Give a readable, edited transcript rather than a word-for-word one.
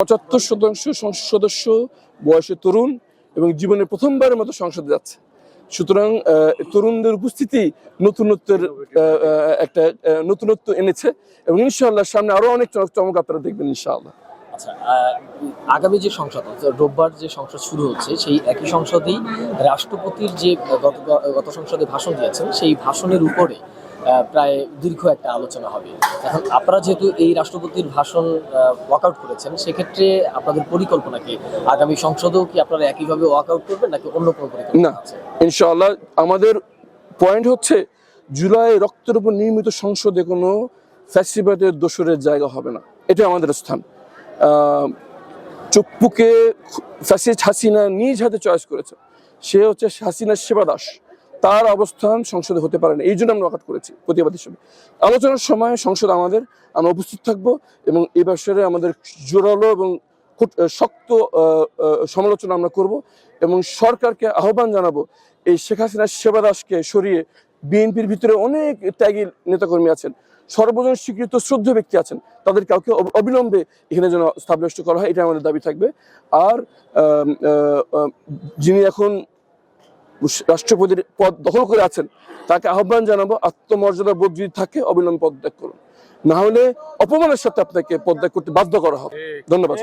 ৭৫% সংসদ সদস্য বয়সে তরুণ এবং জীবনে প্রথমবারের মতো সংসদে যাচ্ছে। সুতরাং তরুণদের উপস্থিতি নতুনত্বের একটা নতুনত্ব এনেছে এবং ইনশাআল্লাহ সামনে আরো অনেক চমক আপনারা দেখবেন ইনশাআল্লাহ। আচ্ছা, আগামী যে সংসদ রোববার যে সংসদ শুরু হচ্ছে সেই একই সংসদেই রাষ্ট্রপতির যে গত সংসদে ভাষণ দিয়েছেন সেই ভাষণের উপরে প্রায় দীর্ঘ একটা আলোচনা হবে। এখন আপনারা যেহেতু এই রাষ্ট্রপতির ভাষণ ওয়াকআউট করেছেন, সেক্ষেত্রে আপনাদের পরিকল্পনা কি? আগামী সংসদেও কি আপনারা একইভাবে ওয়াকআউট করবেন নাকি অন্য কোনো পরিকল্পনা আছে? ইনশাআল্লাহ আমাদের পয়েন্ট হচ্ছে জুলাই রক্তের উপর নির্মিত সংসদে কোনো ফ্যাসিবাদের দোসরের জায়গা হবে না, এটা আমাদের স্থান। চুপ্পুকে ফ্যাসিস্ট হাসিনা নিজ হাতে চয়েস করেছে, সে হচ্ছে হাসিনার সেবা দাস, তার অবস্থান সংসদে হতে পারে না। এই জন্য আমরা ওয়াকআউট করেছি প্রতিবাদ হিসেবে। আলোচনার সময় সংসদ আমরা উপস্থিত থাকবো এবং এই বিষয়ে আমাদের জোরালো এবং শক্ত সমালোচনা আমরা করব এবং সরকারকে আহ্বান জানাবো এই শেখ হাসিনার সেবা দাসকে সরিয়ে বিএনপির ভিতরে অনেক ত্যাগী নেতাকর্মী আছেন, সর্বজন স্বীকৃত শ্রদ্ধেয় ব্যক্তি আছেন, তাদের কাউকে অবিলম্বে এখানে যেন স্থাপন করা হয়, এটা আমাদের দাবি থাকবে। আর যিনি এখন রাষ্ট্রপতির পদ দখল করে আছেন তাকে আহ্বান জানাবো আত্মমর্যাদা বোধ যদি থাকে অবিলম্বে পদত্যাগ করুন, না হলে অপমানের সাথে আপনাকে পদত্যাগ করতে বাধ্য করা হবে। ধন্যবাদ।